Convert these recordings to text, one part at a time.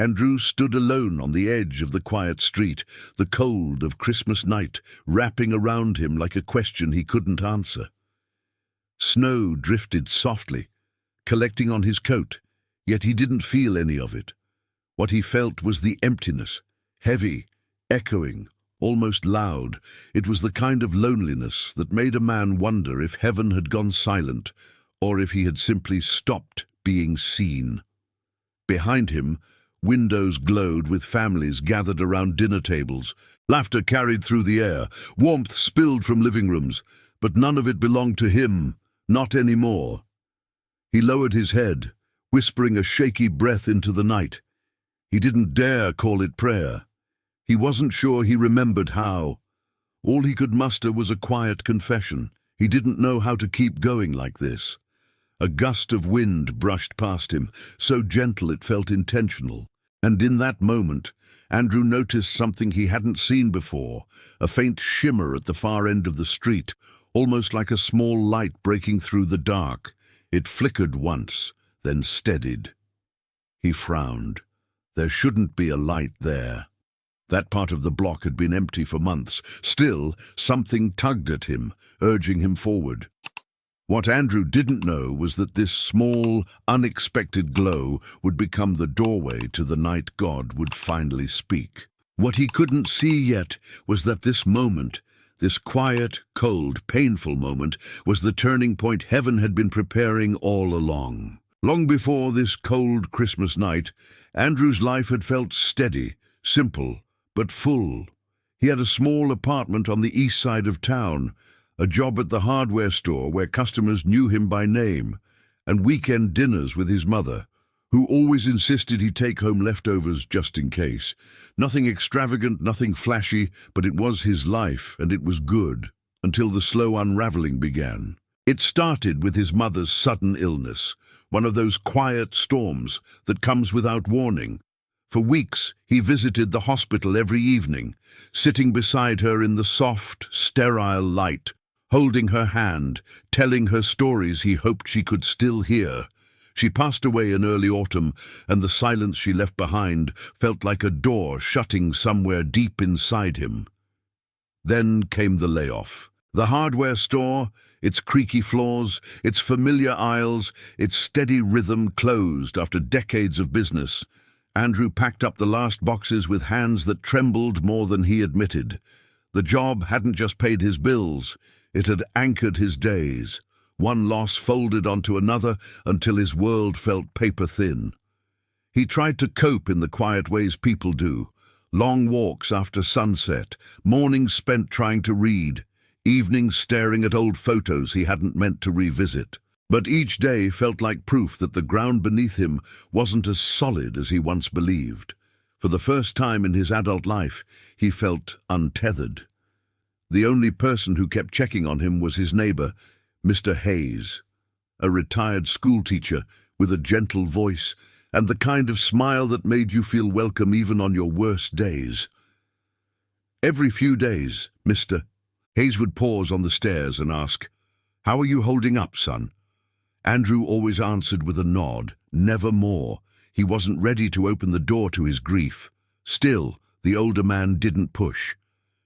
Andrew stood alone on the edge of the quiet street, the cold of Christmas night wrapping around him like a question he couldn't answer. Snow drifted softly, collecting on his coat, yet he didn't feel any of it. What he felt was the emptiness, heavy, echoing, almost loud. It was the kind of loneliness that made a man wonder if heaven had gone silent, or if he had simply stopped being seen. Behind him, windows glowed with families gathered around dinner tables. Laughter carried through the air, warmth spilled from living rooms, but none of it belonged to him, not anymore. He lowered his head, whispering a shaky breath into the night. He didn't dare call it prayer. He wasn't sure he remembered how. All he could muster was a quiet confession. He didn't know how to keep going like this. A gust of wind brushed past him, so gentle it felt intentional. And in that moment, Andrew noticed something he hadn't seen before, a faint shimmer at the far end of the street, almost like a small light breaking through the dark. It flickered once, then steadied. He frowned. There shouldn't be a light there. That part of the block had been empty for months. Still, something tugged at him, urging him forward. What Andrew didn't know was that this small, unexpected glow would become the doorway to the night God would finally speak. What he couldn't see yet was that this moment, this quiet, cold, painful moment, was the turning point heaven had been preparing all along. Long before this cold Christmas night, Andrew's life had felt steady, simple, but full. He had a small apartment on the east side of town, a job at the hardware store where customers knew him by name, and weekend dinners with his mother, who always insisted he take home leftovers just in case. Nothing extravagant, nothing flashy, but it was his life, and it was good, until the slow unraveling began. It started with his mother's sudden illness, one of those quiet storms that comes without warning. For weeks, he visited the hospital every evening, sitting beside her in the soft, sterile light, holding her hand, telling her stories he hoped she could still hear. She passed away in early autumn, and the silence she left behind felt like a door shutting somewhere deep inside him. Then came the layoff. The hardware store, its creaky floors, its familiar aisles, its steady rhythm closed after decades of business. Andrew packed up the last boxes with hands that trembled more than he admitted. The job hadn't just paid his bills, it had anchored his days. One loss folded onto another until his world felt paper-thin. He tried to cope in the quiet ways people do. Long walks after sunset, mornings spent trying to read, evenings staring at old photos he hadn't meant to revisit. But each day felt like proof that the ground beneath him wasn't as solid as he once believed. For the first time in his adult life, he felt untethered. The only person who kept checking on him was his neighbor, Mr. Hayes, a retired schoolteacher with a gentle voice and the kind of smile that made you feel welcome even on your worst days. Every few days, Mr. Hayes would pause on the stairs and ask, "How are you holding up, son?" Andrew always answered with a nod, never more. He wasn't ready to open the door to his grief. Still, the older man didn't push.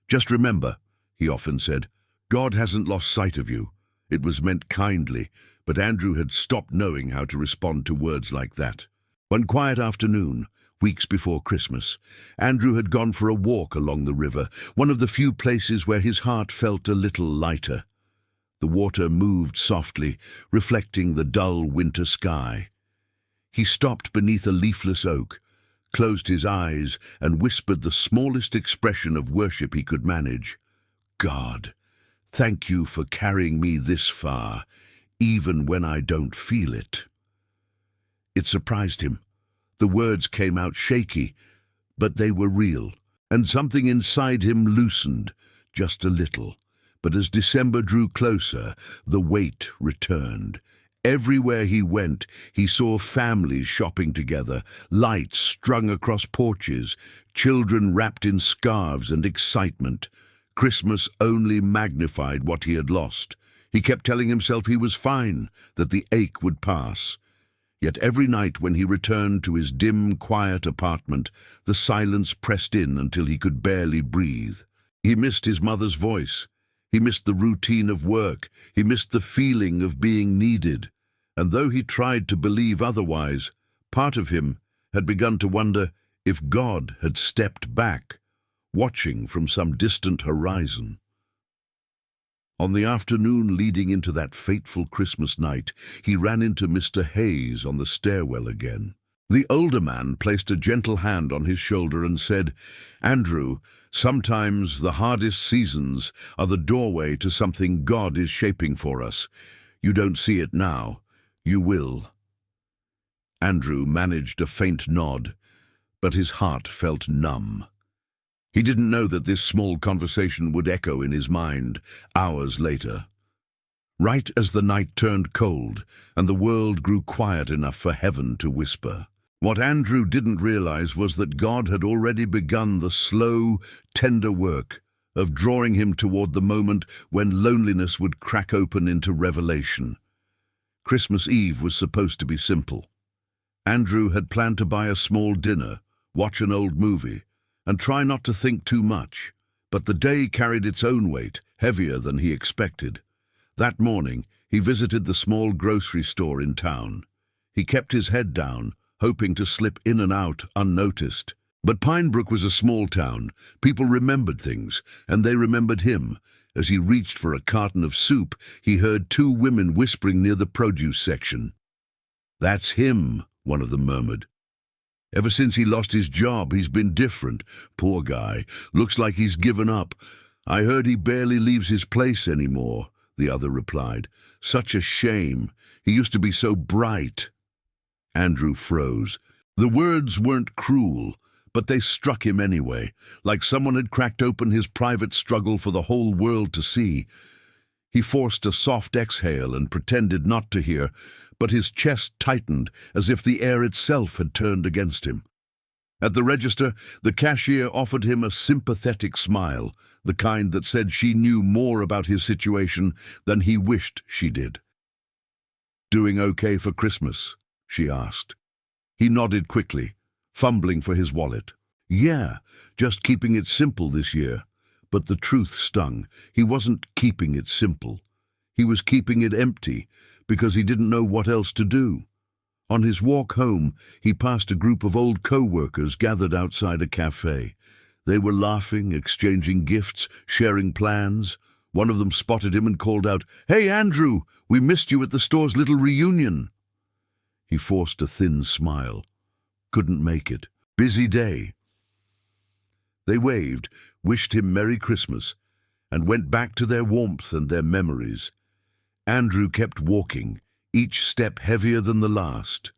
"Just remember," he often said, "God hasn't lost sight of you." It was meant kindly, but Andrew had stopped knowing how to respond to words like that. One quiet afternoon, weeks before Christmas, Andrew had gone for a walk along the river, one of the few places where his heart felt a little lighter. The water moved softly, reflecting the dull winter sky. He stopped beneath a leafless oak, closed his eyes, and whispered the smallest expression of worship he could manage. "God, thank you for carrying me this far, even when I don't feel it." It surprised him. The words came out shaky, but they were real, and something inside him loosened, just a little. But as December drew closer, the weight returned. Everywhere he went, he saw families shopping together, lights strung across porches, children wrapped in scarves and excitement. Christmas only magnified what he had lost. He kept telling himself he was fine, that the ache would pass. Yet every night when he returned to his dim, quiet apartment, the silence pressed in until he could barely breathe. He missed his mother's voice. He missed the routine of work. He missed the feeling of being needed. And though he tried to believe otherwise, part of him had begun to wonder if God had stepped back, watching from some distant horizon. On the afternoon leading into that fateful Christmas night, he ran into Mr. Hayes on the stairwell again. The older man placed a gentle hand on his shoulder and said, "Andrew, sometimes the hardest seasons are the doorway to something God is shaping for us. You don't see it now. You will." Andrew managed a faint nod, but his heart felt numb. He didn't know that this small conversation would echo in his mind hours later. Right as the night turned cold and the world grew quiet enough for heaven to whisper. What Andrew didn't realize was that God had already begun the slow, tender work of drawing him toward the moment when loneliness would crack open into revelation. Christmas Eve was supposed to be simple. Andrew had planned to buy a small dinner, watch an old movie, and try not to think too much. But the day carried its own weight, heavier than he expected. That morning, he visited the small grocery store in town. He kept his head down, hoping to slip in and out unnoticed. But Pinebrook was a small town. People remembered things, and they remembered him. As he reached for a carton of soup, he heard two women whispering near the produce section. "That's him," one of them murmured. "Ever since he lost his job, he's been different. Poor guy. Looks like he's given up. I heard he barely leaves his place anymore," the other replied. "Such a shame. He used to be so bright." Andrew froze. The words weren't cruel, but they struck him anyway, like someone had cracked open his private struggle for the whole world to see. He forced a soft exhale and pretended not to hear, but his chest tightened as if the air itself had turned against him. At the register, the cashier offered him a sympathetic smile, the kind that said she knew more about his situation than he wished she did. "Doing okay for Christmas?" she asked. He nodded quickly, fumbling for his wallet. "Yeah, just keeping it simple this year." But the truth stung. He wasn't keeping it simple. He was keeping it empty, because he didn't know what else to do. On his walk home, he passed a group of old co-workers gathered outside a cafe. They were laughing, exchanging gifts, sharing plans. One of them spotted him and called out, "Hey, Andrew, we missed you at the store's little reunion." He forced a thin smile. Couldn't make it. Busy day. They waved, wished him Merry Christmas, and went back to their warmth and their memories. Andrew kept walking, each step heavier than the last.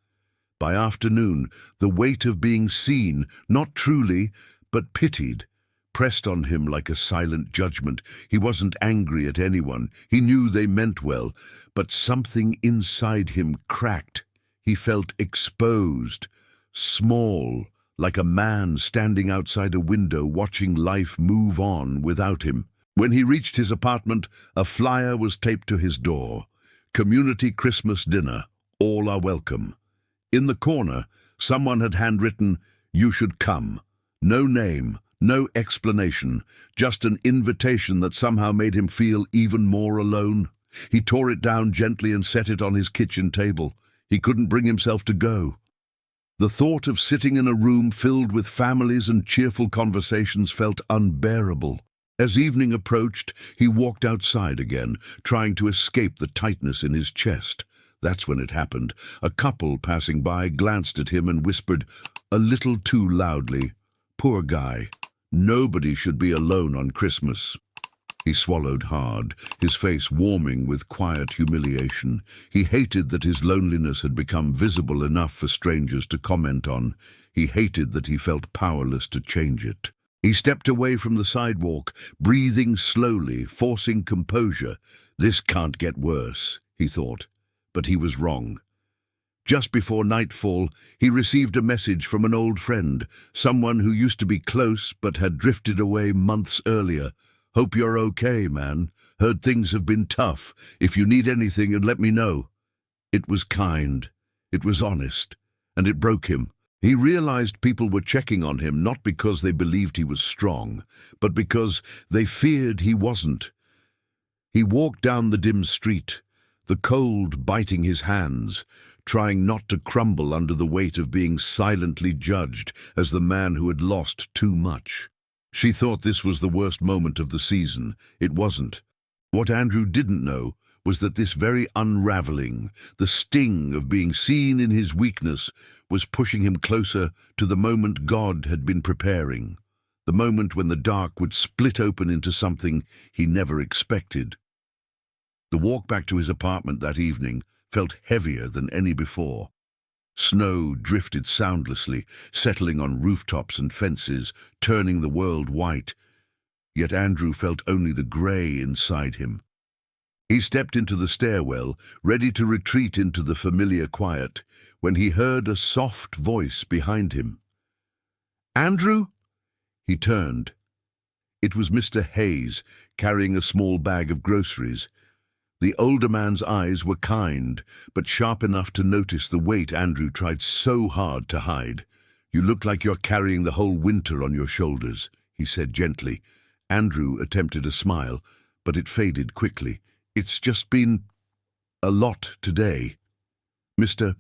By afternoon, the weight of being seen, not truly, but pitied, pressed on him like a silent judgment. He wasn't angry at anyone. He knew they meant well, but something inside him cracked. He felt exposed, small, like a man standing outside a window watching life move on without him. When he reached his apartment, a flyer was taped to his door. "Community Christmas dinner. All are welcome." In the corner, someone had handwritten, "You should come." No name, no explanation, just an invitation that somehow made him feel even more alone. He tore it down gently and set it on his kitchen table. He couldn't bring himself to go. The thought of sitting in a room filled with families and cheerful conversations felt unbearable. As evening approached, he walked outside again, trying to escape the tightness in his chest. That's when it happened. A couple passing by glanced at him and whispered, a little too loudly, "Poor guy. Nobody should be alone on Christmas." He swallowed hard, his face warming with quiet humiliation. He hated that his loneliness had become visible enough for strangers to comment on. He hated that he felt powerless to change it. He stepped away from the sidewalk, breathing slowly, forcing composure. This can't get worse, he thought, but he was wrong. Just before nightfall, he received a message from an old friend, someone who used to be close but had drifted away months earlier. "Hope you're okay, man. Heard things have been tough. If you need anything, let me know." It was kind. It was honest, and it broke him. He realized people were checking on him not because they believed he was strong, but because they feared he wasn't. He walked down the dim street, the cold biting his hands, trying not to crumble under the weight of being silently judged as the man who had lost too much. She thought this was the worst moment of the season. It wasn't. What Andrew didn't know was that this very unraveling, the sting of being seen in his weakness, was pushing him closer to the moment God had been preparing, the moment when the dark would split open into something he never expected. The walk back to his apartment that evening felt heavier than any before. Snow drifted soundlessly, settling on rooftops and fences, turning the world white. Yet Andrew felt only the grey inside him. He stepped into the stairwell, ready to retreat into the familiar quiet, when he heard a soft voice behind him. "Andrew?" He turned. It was Mr. Hayes, carrying a small bag of groceries. The older man's eyes were kind, but sharp enough to notice the weight Andrew tried so hard to hide. "You look like you're carrying the whole winter on your shoulders," he said gently. Andrew attempted a smile, but it faded quickly. "It's just been a lot today." Mr.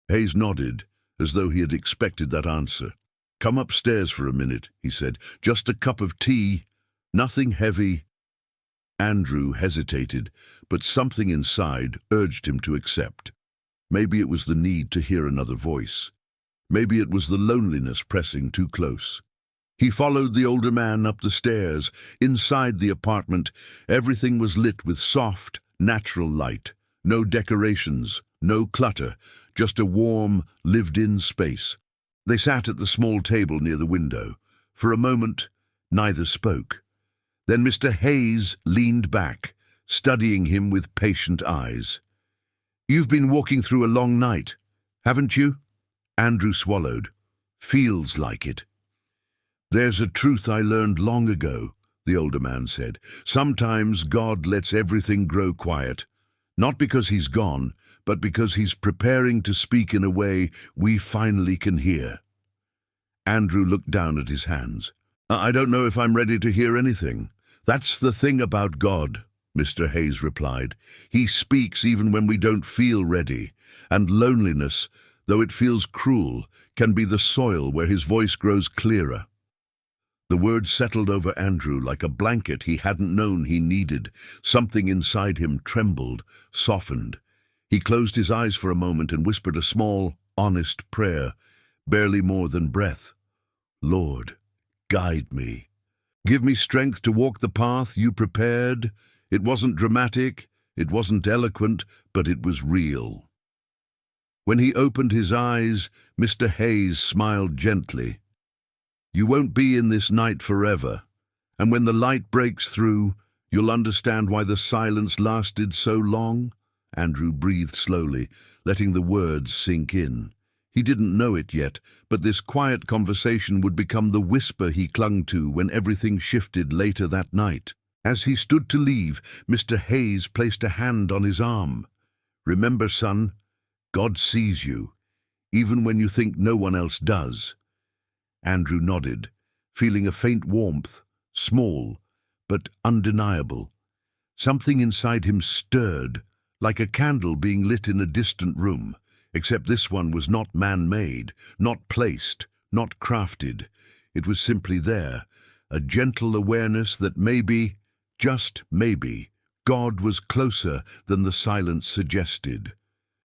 Hayes nodded, as though he had expected that answer. "Come upstairs for a minute," he said. "Just a cup of tea, nothing heavy." Andrew hesitated, but something inside urged him to accept. Maybe it was the need to hear another voice. Maybe it was the loneliness pressing too close. He followed the older man up the stairs. Inside the apartment, everything was lit with soft, natural light. No decorations, no clutter, just a warm, lived-in space. They sat at the small table near the window. For a moment, neither spoke. Then Mr. Hayes leaned back, studying him with patient eyes. "You've been walking through a long night, haven't you?" Andrew swallowed. "Feels like it." "There's a truth I learned long ago," the older man said. "Sometimes God lets everything grow quiet, not because he's gone, but because he's preparing to speak in a way we finally can hear." Andrew looked down at his hands. "I don't know if I'm ready to hear anything." "That's the thing about God," Mr. Hayes replied. "He speaks even when we don't feel ready, and loneliness, though it feels cruel, can be the soil where his voice grows clearer." The words settled over Andrew like a blanket he hadn't known he needed. Something inside him trembled, softened. He closed his eyes for a moment and whispered a small, honest prayer, barely more than breath. "Lord, guide me. Give me strength to walk the path you prepared." It wasn't dramatic, it wasn't eloquent, but it was real. When he opened his eyes, Mr. Hayes smiled gently. "You won't be in this night forever, and when the light breaks through, you'll understand why the silence lasted so long." Andrew breathed slowly, letting the words sink in. He didn't know it yet, but this quiet conversation would become the whisper he clung to when everything shifted later that night. As he stood to leave, Mr. Hayes placed a hand on his arm. "Remember, son, God sees you, even when you think no one else does." Andrew nodded, feeling a faint warmth, small, but undeniable. Something inside him stirred, like a candle being lit in a distant room. Except this one was not man-made, not placed, not crafted. It was simply there, a gentle awareness that maybe, just maybe, God was closer than the silence suggested.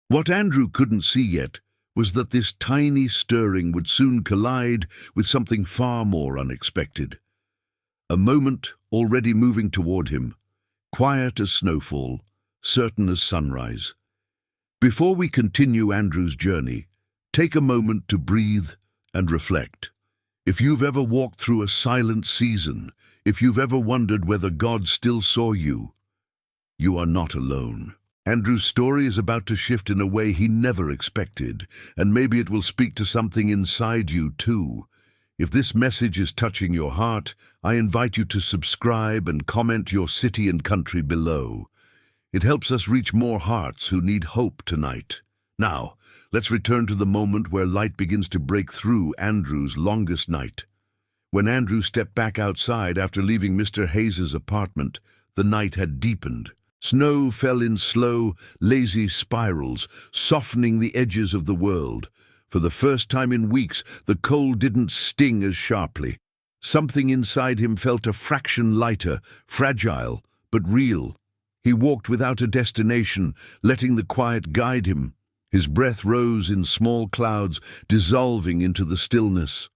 What Andrew couldn't see yet was that this tiny stirring would soon collide with something far more unexpected. A moment already moving toward him, quiet as snowfall, certain as sunrise. Before we continue Andrew's journey, take a moment to breathe and reflect. If you've ever walked through a silent season, if you've ever wondered whether God still saw you, you are not alone. Andrew's story is about to shift in a way he never expected, and maybe it will speak to something inside you too. If this message is touching your heart, I invite you to subscribe and comment your city and country below. It helps us reach more hearts who need hope tonight. Now, let's return to the moment where light begins to break through Andrew's longest night. When Andrew stepped back outside after leaving Mr. Hayes's apartment, the night had deepened. Snow fell in slow, lazy spirals, softening the edges of the world. For the first time in weeks, the cold didn't sting as sharply. Something inside him felt a fraction lighter, fragile, but real. He walked without a destination, letting the quiet guide him. His breath rose in small clouds, dissolving into the stillness.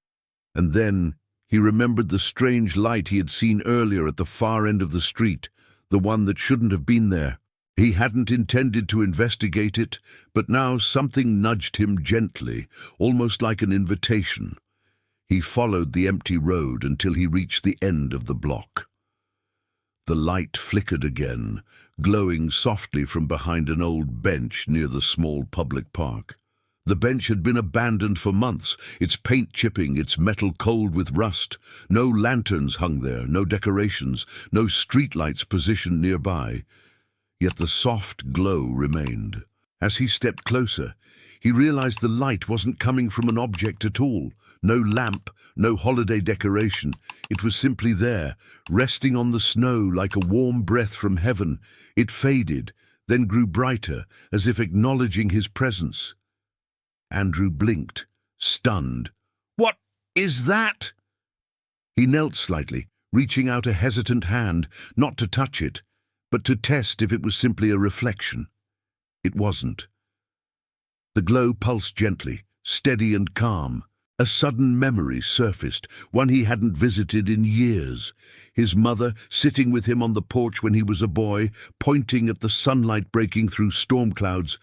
And then he remembered the strange light he had seen earlier at the far end of the street, the one that shouldn't have been there. He hadn't intended to investigate it, but now something nudged him gently, almost like an invitation. He followed the empty road until he reached the end of the block. The light flickered again, glowing softly from behind an old bench near the small public park. The bench had been abandoned for months, its paint chipping, its metal cold with rust. No lanterns hung there, no decorations, no streetlights positioned nearby. Yet the soft glow remained. As he stepped closer, he realized the light wasn't coming from an object at all. No lamp, no holiday decoration. It was simply there, resting on the snow like a warm breath from heaven. It faded, then grew brighter, as if acknowledging his presence. Andrew blinked, stunned. "What is that?" He knelt slightly, reaching out a hesitant hand, not to touch it, but to test if it was simply a reflection. It wasn't. The glow pulsed gently, steady and calm. A sudden memory surfaced, one he hadn't visited in years. His mother, sitting with him on the porch when he was a boy, pointing at the sunlight breaking through storm clouds.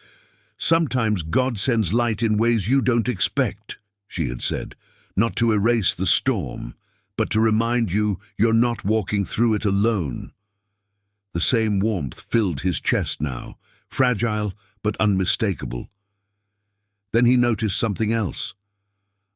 "Sometimes God sends light in ways you don't expect," she had said, "not to erase the storm, but to remind you you're not walking through it alone." The same warmth filled his chest now, fragile but unmistakable. Then he noticed something else.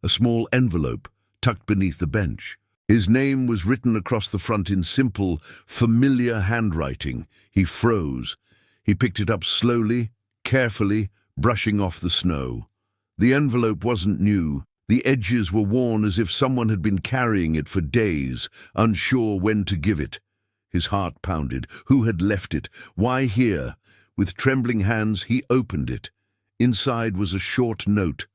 A small envelope tucked beneath the bench. His name was written across the front in simple, familiar handwriting. He froze. He picked it up slowly, carefully, brushing off the snow. The envelope wasn't new. The edges were worn as if someone had been carrying it for days, unsure when to give it. His heart pounded. Who had left it? Why here? With trembling hands, he opened it. Inside was a short note.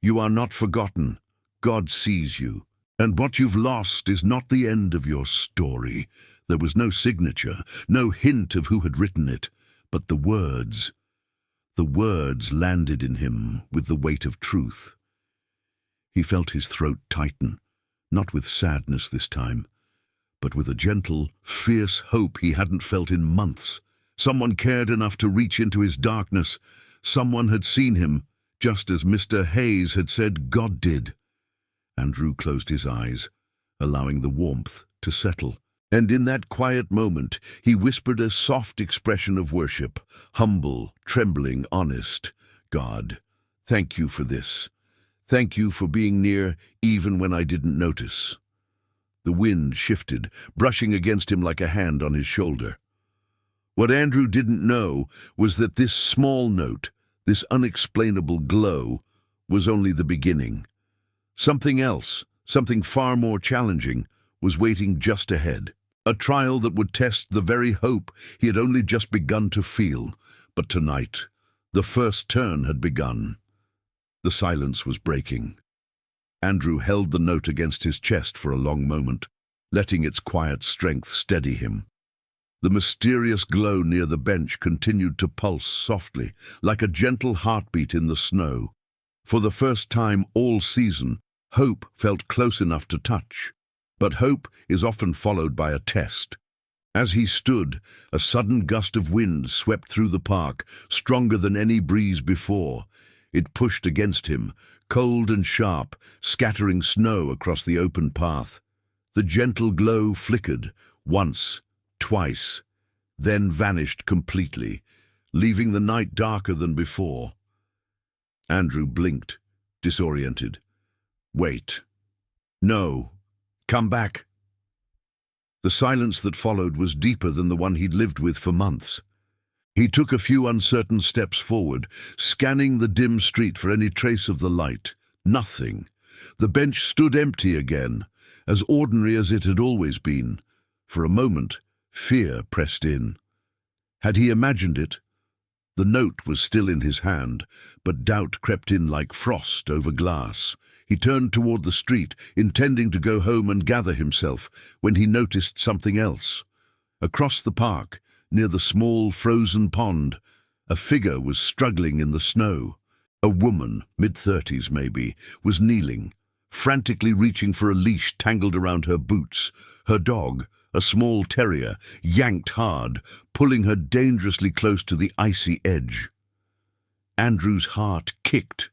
"You are not forgotten. God sees you. And what you've lost is not the end of your story." There was no signature, no hint of who had written it, but the words. The words landed in him with the weight of truth. He felt his throat tighten, not with sadness this time, but with a gentle, fierce hope he hadn't felt in months. Someone cared enough to reach into his darkness. Someone had seen him, just as Mr. Hayes had said God did. Andrew closed his eyes, allowing the warmth to settle. And in that quiet moment, he whispered a soft expression of worship, humble, trembling, honest. "God, thank you for this. Thank you for being near even when I didn't notice." The wind shifted, brushing against him like a hand on his shoulder. What Andrew didn't know was that this small note, this unexplainable glow, was only the beginning. Something else, something far more challenging, was waiting just ahead. A trial that would test the very hope he had only just begun to feel. But tonight, the first turn had begun. The silence was breaking. Andrew held the note against his chest for a long moment, letting its quiet strength steady him. The mysterious glow near the bench continued to pulse softly, like a gentle heartbeat in the snow. For the first time all season, hope felt close enough to touch. But hope is often followed by a test. As he stood, a sudden gust of wind swept through the park, stronger than any breeze before. It pushed against him, cold and sharp, scattering snow across the open path. The gentle glow flickered, once, twice, then vanished completely, leaving the night darker than before. Andrew blinked, disoriented. "Wait. No. Come back." The silence that followed was deeper than the one he'd lived with for months. He took a few uncertain steps forward, scanning the dim street for any trace of the light. Nothing. The bench stood empty again, as ordinary as it had always been. For a moment, fear pressed in. Had he imagined it? The note was still in his hand, but doubt crept in like frost over glass. He turned toward the street, intending to go home and gather himself, when he noticed something else. Across the park, near the small frozen pond, a figure was struggling in the snow. A woman, mid-30s maybe, was kneeling, frantically reaching for a leash tangled around her boots. Her dog, a small terrier, yanked hard, pulling her dangerously close to the icy edge. Andrew's heart kicked.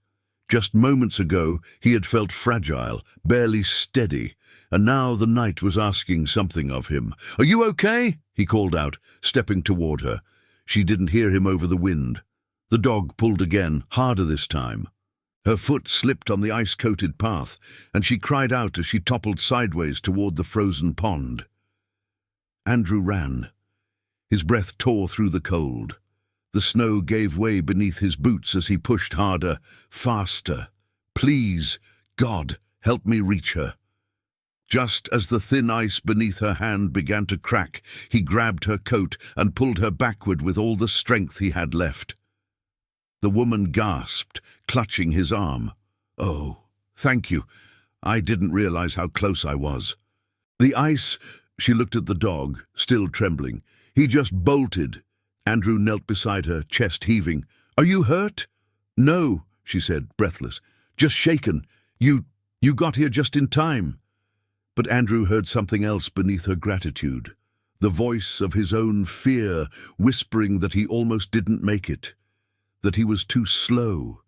Just moments ago, he had felt fragile, barely steady, and now the night was asking something of him. "Are you okay?" he called out, stepping toward her. She didn't hear him over the wind. The dog pulled again, harder this time. Her foot slipped on the ice-coated path, and she cried out as she toppled sideways toward the frozen pond. Andrew ran. His breath tore through the cold. The snow gave way beneath his boots as he pushed harder, faster. Please, God, help me reach her. Just as the thin ice beneath her hand began to crack, he grabbed her coat and pulled her backward with all the strength he had left. The woman gasped, clutching his arm. "Oh, thank you. I didn't realize how close I was." The ice. She looked at the dog, still trembling. He just bolted. Andrew knelt beside her, chest heaving. "Are you hurt?" "No," she said, breathless. "Just shaken. You got here just in time." But Andrew heard something else beneath her gratitude. The voice of his own fear, whispering that he almost didn't make it. That he was too slow.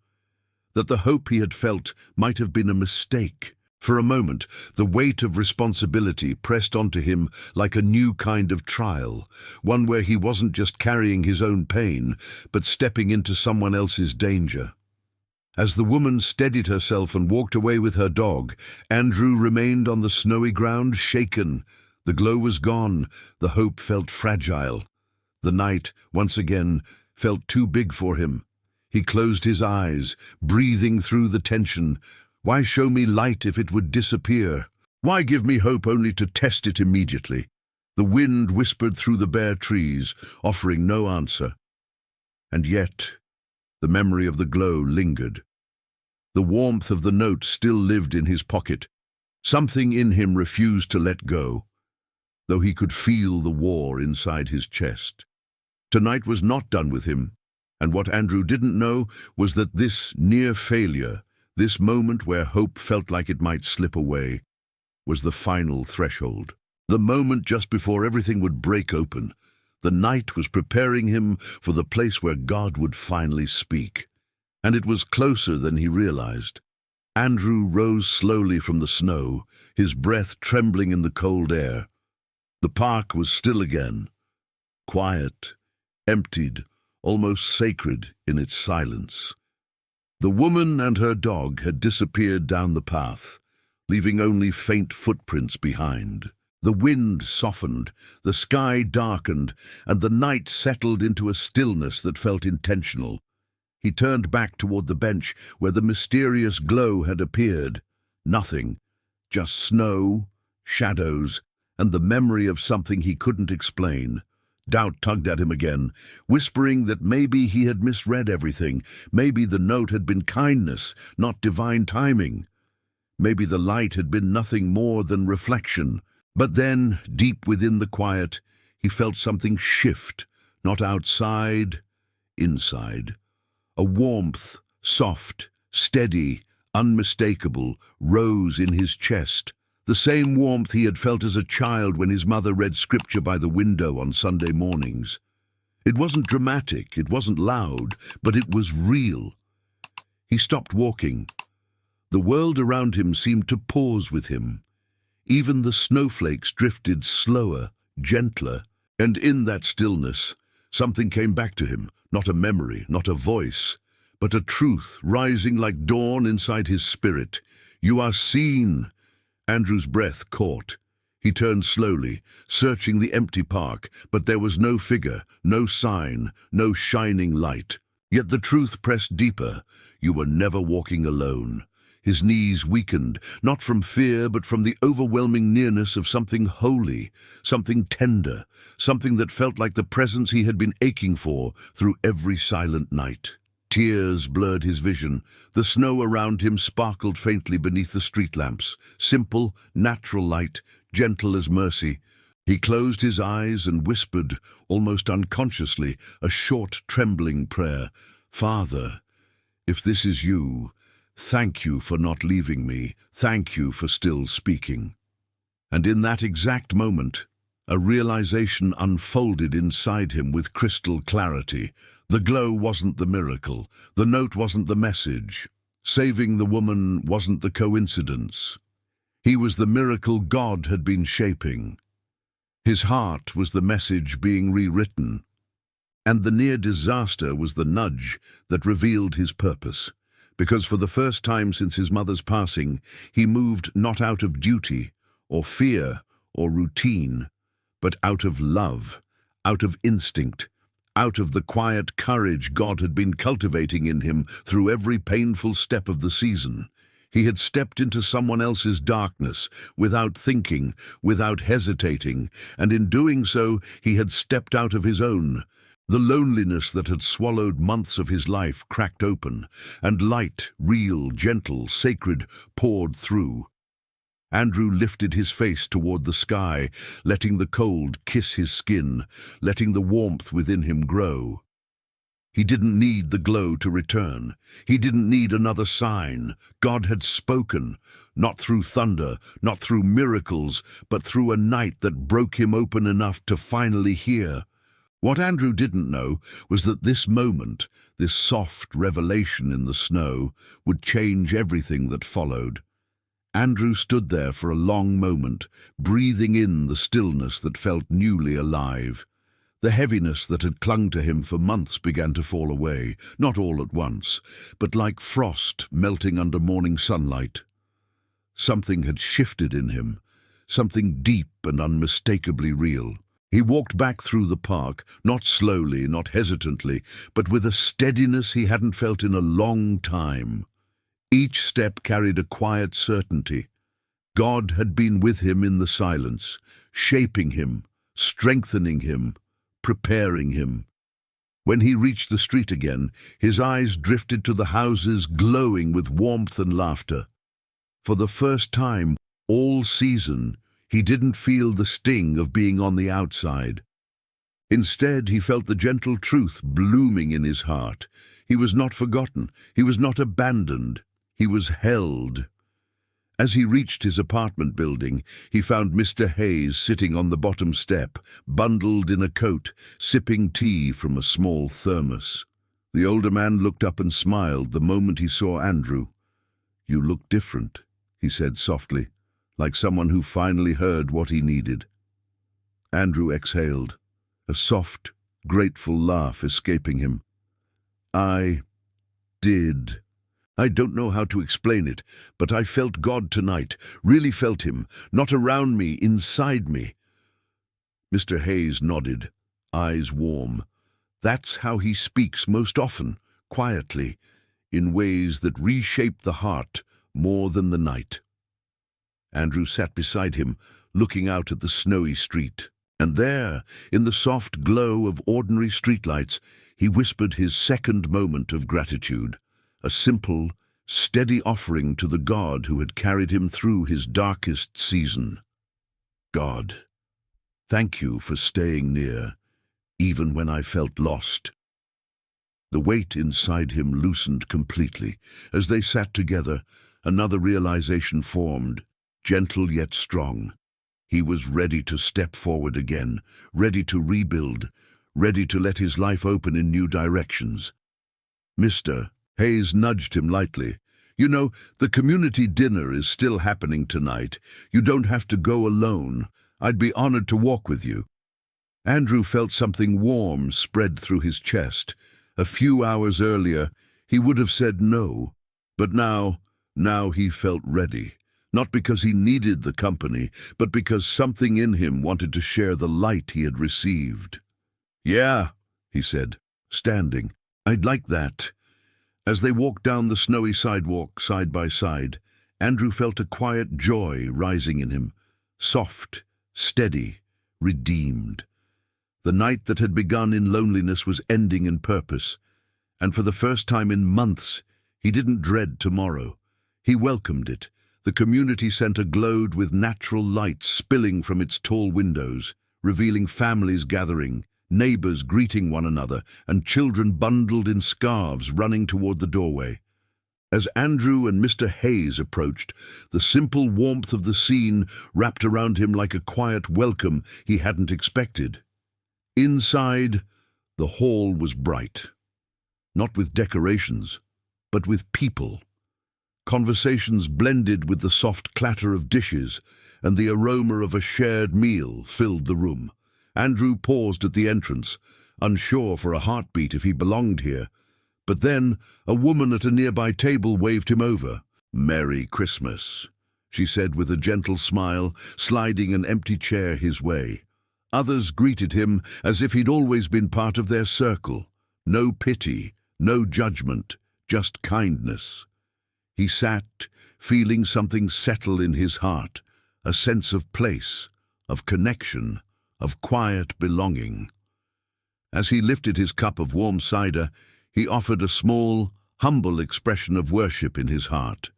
That the hope he had felt might have been a mistake. For a moment, the weight of responsibility pressed onto him like a new kind of trial, one where he wasn't just carrying his own pain, but stepping into someone else's danger. As the woman steadied herself and walked away with her dog, Andrew remained on the snowy ground, shaken. The glow was gone, the hope felt fragile. The night, once again, felt too big for him. He closed his eyes, breathing through the tension. Why show me light if it would disappear? Why give me hope only to test it immediately? The wind whispered through the bare trees, offering no answer. And yet, the memory of the glow lingered. The warmth of the note still lived in his pocket. Something in him refused to let go, though he could feel the war inside his chest. Tonight was not done with him, and what Andrew didn't know was that this near failure, this moment where hope felt like it might slip away, was the final threshold. The moment just before everything would break open. The night was preparing him for the place where God would finally speak. And it was closer than he realized. Andrew rose slowly from the snow, his breath trembling in the cold air. The park was still again, quiet, emptied, almost sacred in its silence. The woman and her dog had disappeared down the path, leaving only faint footprints behind. The wind softened, the sky darkened, and the night settled into a stillness that felt intentional. He turned back toward the bench where the mysterious glow had appeared. Nothing, just snow, shadows, and the memory of something he couldn't explain. Doubt tugged at him again, whispering that maybe he had misread everything. Maybe the note had been kindness, not divine timing. Maybe the light had been nothing more than reflection. But then, deep within the quiet, he felt something shift, not outside, inside. A warmth, soft, steady, unmistakable, rose in his chest. The same warmth he had felt as a child when his mother read scripture by the window on Sunday mornings. It wasn't dramatic, it wasn't loud, but it was real. He stopped walking. The world around him seemed to pause with him. Even the snowflakes drifted slower, gentler, and in that stillness, something came back to him, not a memory, not a voice, but a truth rising like dawn inside his spirit. "You are seen." Andrew's breath caught. He turned slowly, searching the empty park, but there was no figure, no sign, no shining light. Yet the truth pressed deeper. You were never walking alone. His knees weakened, not from fear, but from the overwhelming nearness of something holy, something tender, something that felt like the presence he had been aching for through every silent night. Tears blurred his vision. The snow around him sparkled faintly beneath the street lamps. Simple, natural light, gentle as mercy. He closed his eyes and whispered, almost unconsciously, a short, trembling prayer. Father, if this is you, thank you for not leaving me. Thank you for still speaking. And in that exact moment, a realization unfolded inside him with crystal clarity. The glow wasn't the miracle. The note wasn't the message. Saving the woman wasn't the coincidence. He was the miracle God had been shaping. His heart was the message being rewritten. And the near disaster was the nudge that revealed his purpose. Because for the first time since his mother's passing, he moved not out of duty, or fear, or routine, but out of love, out of instinct, out of the quiet courage God had been cultivating in him through every painful step of the season. He had stepped into someone else's darkness, without thinking, without hesitating, and in doing so, he had stepped out of his own. The loneliness that had swallowed months of his life cracked open, and light, real, gentle, sacred, poured through. Andrew lifted his face toward the sky, letting the cold kiss his skin, letting the warmth within him grow. He didn't need the glow to return. He didn't need another sign. God had spoken, not through thunder, not through miracles, but through a night that broke him open enough to finally hear. What Andrew didn't know was that this moment, this soft revelation in the snow, would change everything that followed. Andrew stood there for a long moment, breathing in the stillness that felt newly alive. The heaviness that had clung to him for months began to fall away, not all at once, but like frost melting under morning sunlight. Something had shifted in him, something deep and unmistakably real. He walked back through the park, not slowly, not hesitantly, but with a steadiness he hadn't felt in a long time. Each step carried a quiet certainty. God had been with him in the silence, shaping him, strengthening him, preparing him. When he reached the street again, his eyes drifted to the houses glowing with warmth and laughter. For the first time all season, he didn't feel the sting of being on the outside. Instead, he felt the gentle truth blooming in his heart. He was not forgotten. He was not abandoned. He was held. As he reached his apartment building, he found Mr. Hayes sitting on the bottom step, bundled in a coat, sipping tea from a small thermos. The older man looked up and smiled the moment he saw Andrew. "You look different," he said softly, like someone who finally heard what he needed. Andrew exhaled, a soft, grateful laugh escaping him. "I did. I don't know how to explain it, but I felt God tonight, really felt him, not around me, inside me." Mr. Hayes nodded, eyes warm. That's how he speaks most often, quietly, in ways that reshape the heart more than the night. Andrew sat beside him, looking out at the snowy street. And there, in the soft glow of ordinary streetlights, he whispered his second moment of gratitude. A simple, steady offering to the God who had carried him through his darkest season. God, thank you for staying near, even when I felt lost. The weight inside him loosened completely. As they sat together, another realization formed, gentle yet strong. He was ready to step forward again, ready to rebuild, ready to let his life open in new directions. "Mr." Hayes nudged him lightly. "You know, the community dinner is still happening tonight. You don't have to go alone. I'd be honored to walk with you." Andrew felt something warm spread through his chest. A few hours earlier, he would have said no. But now he felt ready. not because he needed the company, but because something in him wanted to share the light he had received. "Yeah," he said, standing. "I'd like that." As they walked down the snowy sidewalk side by side, Andrew felt a quiet joy rising in him, soft, steady, redeemed. The night that had begun in loneliness was ending in purpose, and for the first time in months, he didn't dread tomorrow. He welcomed it. The community center glowed with natural light spilling from its tall windows, revealing families gathering, neighbors greeting one another, and children bundled in scarves running toward the doorway. As Andrew and Mr. Hayes approached, the simple warmth of the scene wrapped around him like a quiet welcome he hadn't expected. Inside, the hall was bright, not with decorations, but with people. Conversations blended with the soft clatter of dishes, and the aroma of a shared meal filled the room. Andrew paused at the entrance, unsure for a heartbeat if he belonged here. But then a woman at a nearby table waved him over. "Merry Christmas," she said with a gentle smile, sliding an empty chair his way. Others greeted him as if he'd always been part of their circle. No pity, no judgment, just kindness. He sat, feeling something settle in his heart, a sense of place, of connection, of quiet belonging. As he lifted his cup of warm cider, he offered a small, humble expression of worship in his heart.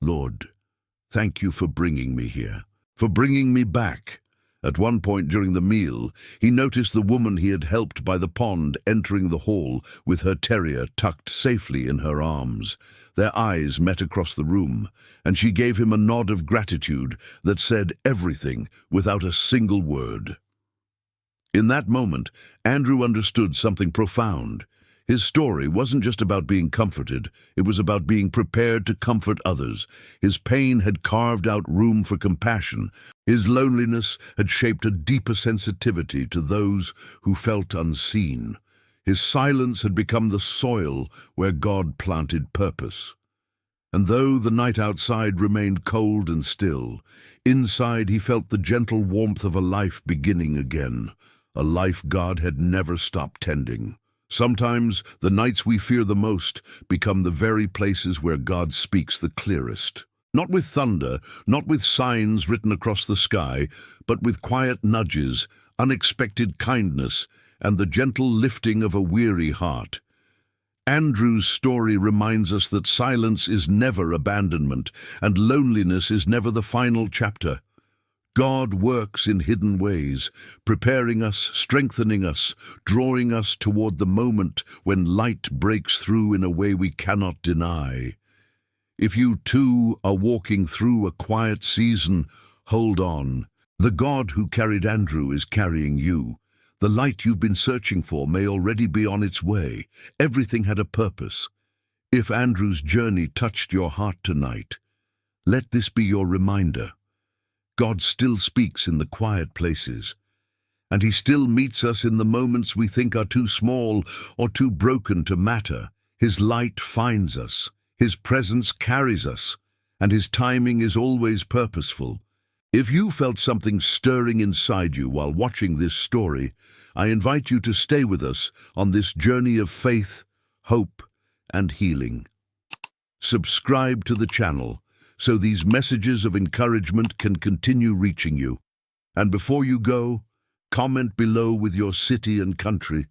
"Lord, thank you for bringing me here, for bringing me back." At one point during the meal, he noticed the woman he had helped by the pond entering the hall with her terrier tucked safely in her arms. Their eyes met across the room, and she gave him a nod of gratitude that said everything without a single word. In that moment, Andrew understood something profound. His story wasn't just about being comforted, it was about being prepared to comfort others. His pain had carved out room for compassion. His loneliness had shaped a deeper sensitivity to those who felt unseen. His silence had become the soil where God planted purpose. And though the night outside remained cold and still, inside he felt the gentle warmth of a life beginning again, a life God had never stopped tending. Sometimes the nights we fear the most become the very places where God speaks the clearest. Not with thunder, not with signs written across the sky, but with quiet nudges, unexpected kindness, and the gentle lifting of a weary heart. Andrew's story reminds us that silence is never abandonment, and loneliness is never the final chapter. God works in hidden ways, preparing us, strengthening us, drawing us toward the moment when light breaks through in a way we cannot deny. If you too are walking through a quiet season, hold on. The God who carried Andrew is carrying you. The light you've been searching for may already be on its way. Everything had a purpose. If Andrew's journey touched your heart tonight, let this be your reminder. God still speaks in the quiet places, and He still meets us in the moments we think are too small or too broken to matter. His light finds us, His presence carries us, and His timing is always purposeful. If you felt something stirring inside you while watching this story, I invite you to stay with us on this journey of faith, hope, and healing. Subscribe to the channel so these messages of encouragement can continue reaching you. And before you go, comment below with your city and country.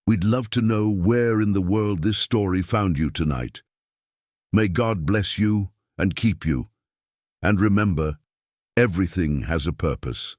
We'd love to know where in the world this story found you tonight. May God bless you and keep you. And remember, everything has a purpose.